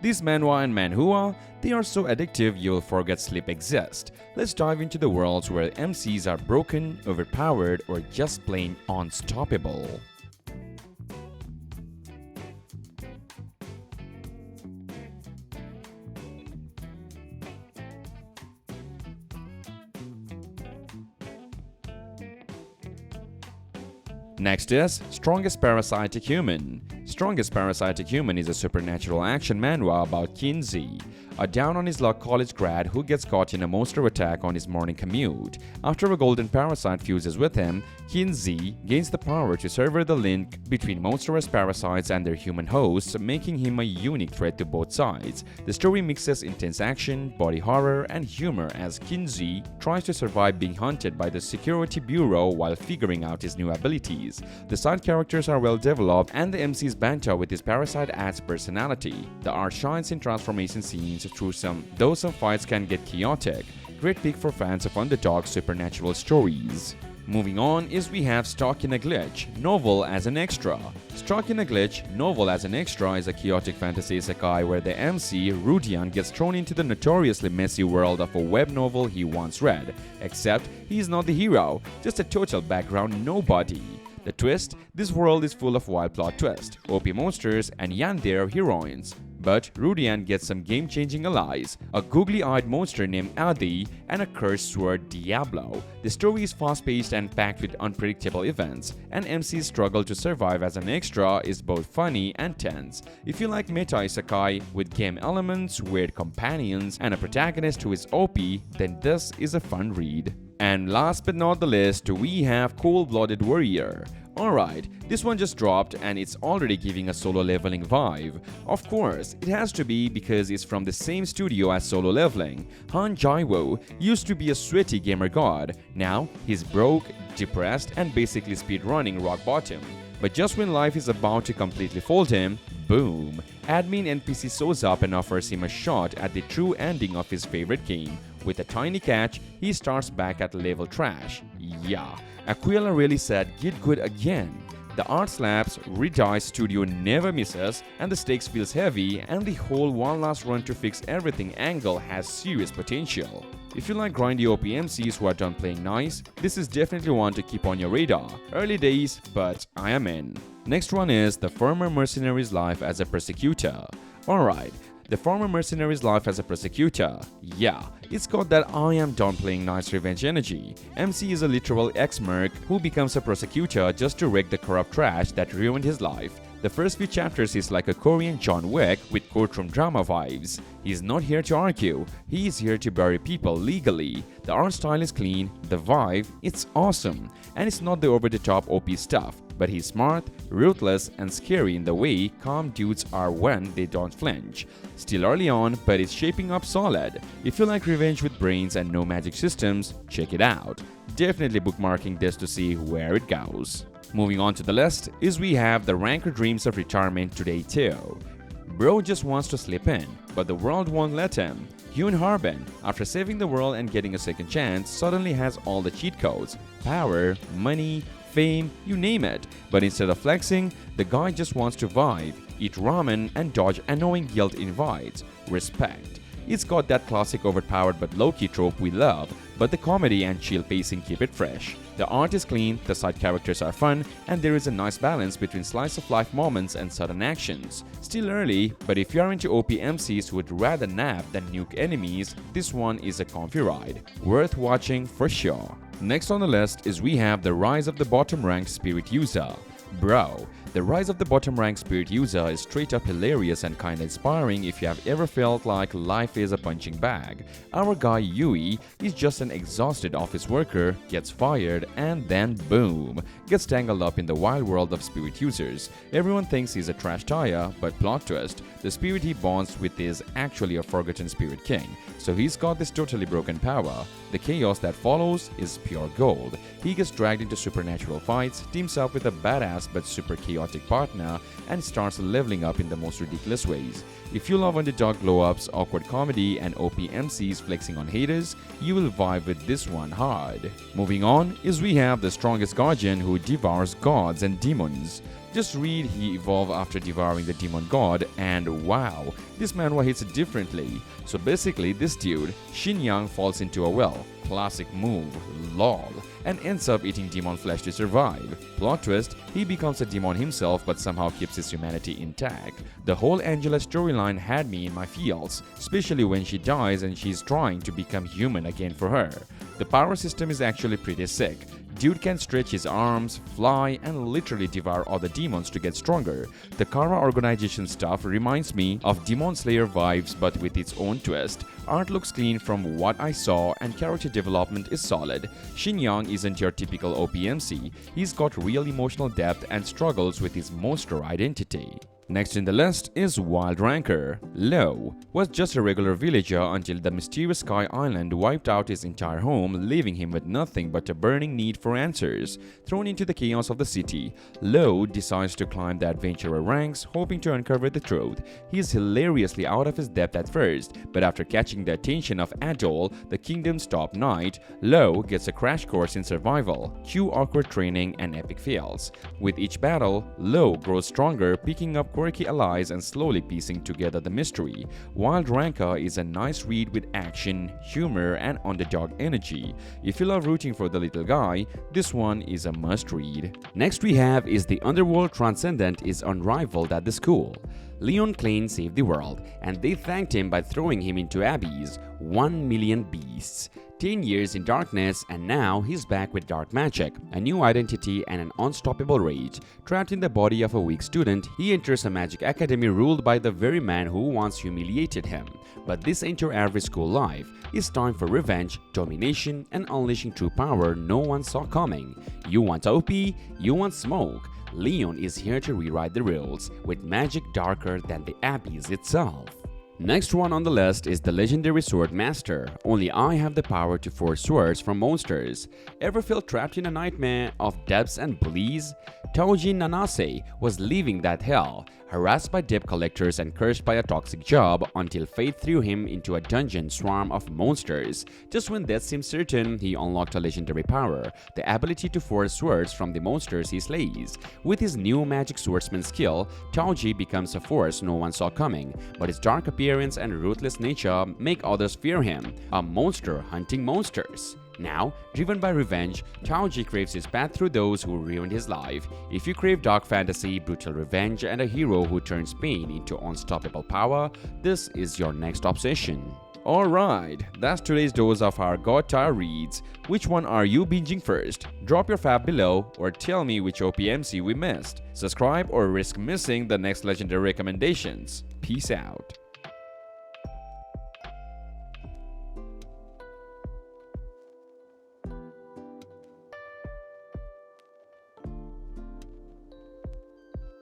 These manhwa and manhua, they are so addictive you'll forget sleep exists. Let's dive into the worlds where MCs are broken, overpowered, or just plain unstoppable. Next is Strongest Parasitic Human. Strongest Parasitic Human is a supernatural action manhwa about Kinsey, a down-on-his-luck college grad who gets caught in a monster attack on his morning commute. After a golden parasite fuses with him, Kinsey gains the power to sever the link between monstrous parasites and their human hosts, making him a unique threat to both sides. The story mixes intense action, body horror, and humor as Kinsey tries to survive being hunted by the security bureau while figuring out his new abilities. The side characters are well developed, and the MC's banter with his parasite adds personality. The art shines in transformation scenes though some fights can get chaotic. Great pick for fans of underdog supernatural stories. Moving on is we have Stuck in a Glitch, novel as an extra. Stuck in a Glitch, novel as an extra is a chaotic fantasy isekai where the MC, Rudian, gets thrown into the notoriously messy world of a web novel he once read. Except he's not the hero, just a total background nobody. The twist? This world is full of wild plot twists, OP monsters, and yandere heroines. But Rudian gets some game-changing allies, a googly-eyed monster named Adi and a cursed sword Diablo. The story is fast-paced and packed with unpredictable events, and MC's struggle to survive as an extra is both funny and tense. If you like meta isekai with game elements, weird companions, and a protagonist who is OP, then this is a fun read. And last but not the least, we have Coldblooded Warrior. Alright, this one just dropped and it's already giving a solo leveling vibe. Of course, it has to be because it's from the same studio as Solo Leveling. Han Jaiwo used to be a sweaty gamer god. Now, he's broke, depressed, and basically speedrunning rock bottom. But just when life is about to completely fold him, boom! Admin NPC shows up and offers him a shot at the true ending of his favorite game. With a tiny catch, he starts back at level trash. Yeah, Aquila really said get good again. The art slaps, Redeye Studio never misses, and the stakes feels heavy, and the whole one last run to fix everything angle has serious potential. If you like grindy OP MCs who are done playing nice, this is definitely one to keep on your radar. Early days, but I am in. Next one is The Former Mercenary's Life as a Prosecutor. Alright, The Former Mercenary's Life as a Prosecutor. Yeah, it's got that I am done playing nice revenge energy. MC is a literal ex-merc who becomes a prosecutor just to wreck the corrupt trash that ruined his life. The first few chapters is like a Korean John Wick with courtroom drama vibes. He's not here to argue, he is here to bury people legally. The art style is clean, the vibe, it's awesome. And it's not the over-the-top OP stuff, but he's smart, ruthless, and scary in the way calm dudes are when they don't flinch. Still early on, but it's shaping up solid. If you like revenge with brains and no magic systems, check it out. Definitely bookmarking this to see where it goes. Moving on to the list is we have the Ranker Dreams of Retirement today too. Bro just wants to slip in, but the world won't let him. Hyun Harbin, after saving the world and getting a second chance, suddenly has all the cheat codes. Power, money, fame, you name it. But instead of flexing, the guy just wants to vibe, eat ramen, and dodge annoying guilt invites. Respect. It's got that classic overpowered but low-key trope we love, but the comedy and chill pacing keep it fresh. The art is clean, the side characters are fun, and there is a nice balance between slice-of-life moments and sudden actions. Still early, but if you are into OP MCs who would rather nap than nuke enemies, this one is a comfy ride. Worth watching for sure. Next on the list is we have the Rise of the Bottom Rank Spirit User. Bro, the Rise of the Bottom Rank Spirit User is straight up hilarious and kinda inspiring if you have ever felt like life is a punching bag. Our guy Yui is just an exhausted office worker, gets fired, and then boom, gets tangled up in the wild world of spirit users. Everyone thinks he's a trash tire, but plot twist, the spirit he bonds with is actually a forgotten spirit king. So he's got this totally broken power. The chaos that follows is pure gold. He gets dragged into supernatural fights, teams up with a badass but super chaotic partner, and starts leveling up in the most ridiculous ways. If you love underdog glow-ups, awkward comedy, and OP MCs flexing on haters, you will vibe with this one hard. Moving on is we have the Strongest Guardian who devours gods and demons. Just read he evolved after devouring the demon god, and wow, this manhwa hits differently. So basically this dude, Shin Yang, falls into a well, classic move, lol, and ends up eating demon flesh to survive. Plot twist, he becomes a demon himself but somehow keeps his humanity intact. The whole Angela storyline had me in my feels, especially when she dies and she's trying to become human again for her. The power system is actually pretty sick. Dude can stretch his arms, fly, and literally devour other demons to get stronger. The Kara organization stuff reminds me of Demon Slayer vibes but with its own twist. Art looks clean from what I saw and character development is solid. Shin Yang isn't your typical OPMC. He's got real emotional depth and struggles with his monster identity. Next in the list is Wild Rancor. Lo was just a regular villager until the mysterious Sky Island wiped out his entire home, leaving him with nothing but a burning need for answers. Thrown into the chaos of the city, Lo decides to climb the adventurer ranks, hoping to uncover the truth. He is hilariously out of his depth at first, but after catching the attention of Adol, the kingdom's top knight, Lo gets a crash course in survival, cue awkward training and epic fails. With each battle, Lo grows stronger, picking up quirky allies and slowly piecing together the mystery. Wild Rancor is a nice read with action, humor, and underdog energy. If you love rooting for the little guy, this one is a must-read. Next we have is the Underworld Transcendent is unrivaled at the school. Leon Klein saved the world, and they thanked him by throwing him into Abby's 1 million beasts. 10 years in darkness, and now he's back with dark magic, a new identity, and an unstoppable rage. Trapped in the body of a weak student, he enters a magic academy ruled by the very man who once humiliated him. But this ain't your average school life. It's time for revenge, domination, and unleashing true power no one saw coming. You want OP? You want smoke? Leon is here to rewrite the rules, with magic darker than the Abyss itself. Next one on the list is the legendary Swordmaster. Only I have the power to force swords from monsters. Ever feel trapped in a nightmare of debts and bullies? Toji Nanase was living that hell, harassed by debt collectors and cursed by a toxic job until fate threw him into a dungeon swarm of monsters. Just when death seemed certain, he unlocked a legendary power, the ability to force swords from the monsters he slays. With his new magic swordsman skill, Toji becomes a force no one saw coming, but his dark appearance and ruthless nature make others fear him, a monster hunting monsters. Now, driven by revenge, Toji craves his path through those who ruined his life. If you crave dark fantasy, brutal revenge, and a hero who turns pain into unstoppable power, this is your next obsession. Alright, that's today's dose of our God Tier reads. Which one are you binging first? Drop your fab below or tell me which OPMC we missed. Subscribe or risk missing the next legendary recommendations. Peace out.